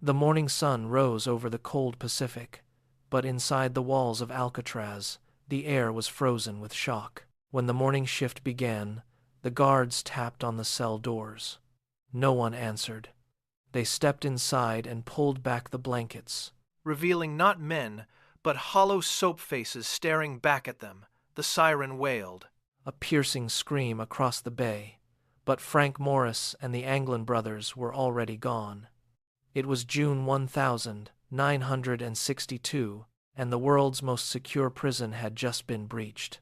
The morning sun rose over the cold Pacific, but inside the walls of Alcatraz, the air was frozen with shock. When the morning shift began, the guards tapped on the cell doors. No one answered. They stepped inside and pulled back the blankets, Revealing not men, but hollow soap faces staring back at them. The siren wailed. a piercing scream across the bay, but Frank Morris and the Anglin brothers were already gone. It was June 1962, and the world's most secure prison had just been breached.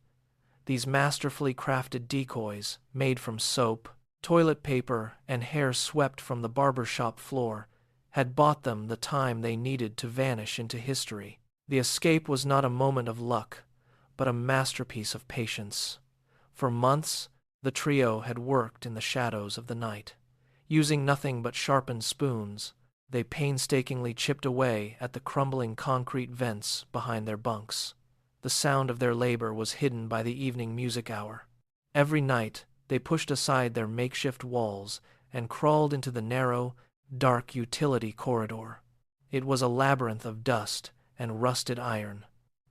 These masterfully crafted decoys, made from soap, toilet paper, and hair swept from the barbershop floor, had bought them the time they needed to vanish into history. The escape was not a moment of luck, but a masterpiece of patience. For months, the trio had worked in the shadows of the night. Using nothing but sharpened spoons, they painstakingly chipped away at the crumbling concrete vents behind their bunks. The sound of their labor was hidden by the evening music hour. Every night, they pushed aside their makeshift walls and crawled into the narrow, dark utility corridor. It was a labyrinth of dust and rusted iron.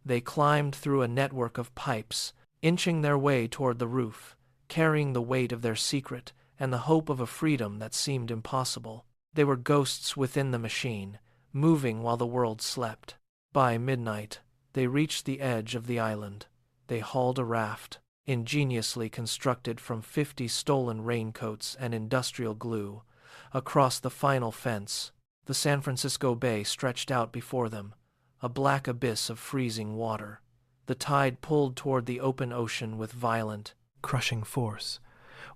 They climbed through a network of pipes, inching their way toward the roof, carrying the weight of their secret and the hope of a freedom that seemed impossible. They were ghosts within the machine, moving while the world slept. By midnight, they reached the edge of the island. They hauled a raft, ingeniously constructed from 50 stolen raincoats and industrial glue, across the final fence. The San Francisco Bay stretched out before them, a black abyss of freezing water. The tide pulled toward the open ocean with violent, crushing force.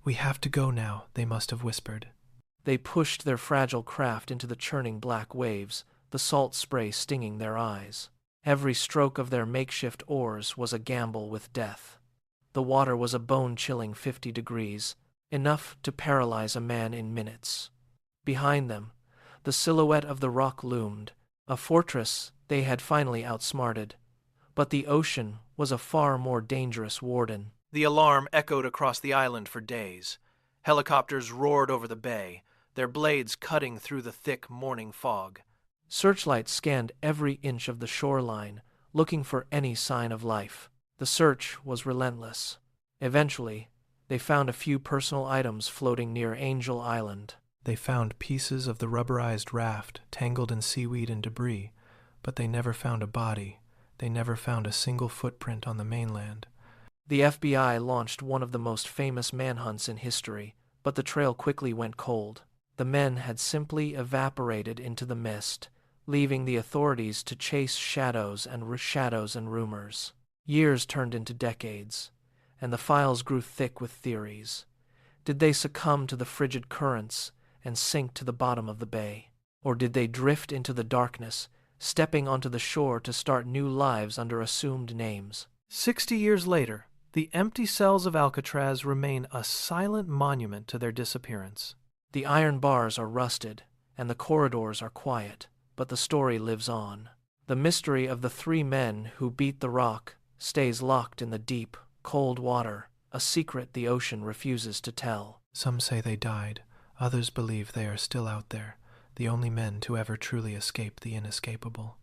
"We have to go now," they must have whispered. They pushed their fragile craft into the churning black waves, the salt spray stinging their eyes. Every stroke of their makeshift oars was a gamble with death. The water was a bone-chilling 50 degrees, enough to paralyze a man in minutes. Behind them, the silhouette of the rock loomed, a fortress they had finally outsmarted. But the ocean was a far more dangerous warden. The alarm echoed across the island for days. Helicopters roared over the bay, their blades cutting through the thick morning fog. Searchlights scanned every inch of the shoreline, looking for any sign of life. The search was relentless. Eventually, they found a few personal items floating near Angel Island. They found pieces of the rubberized raft tangled in seaweed and debris, but they never found a body. They never found a single footprint on the mainland. The FBI launched one of the most famous manhunts in history, but the trail quickly went cold. The men had simply evaporated into the mist, leaving the authorities to chase shadows and rumors. Years turned into decades, and the files grew thick with theories. Did they succumb to the frigid currents and sink to the bottom of the bay? Or did they drift into the darkness, stepping onto the shore to start new lives under assumed names? 60 years later, the empty cells of Alcatraz remain a silent monument to their disappearance. The iron bars are rusted, and the corridors are quiet, but the story lives on. The mystery of the 3 men who beat the rock stays locked in the deep, cold water, a secret the ocean refuses to tell. Some say they died. Others believe they are still out there, the only men to ever truly escape the inescapable.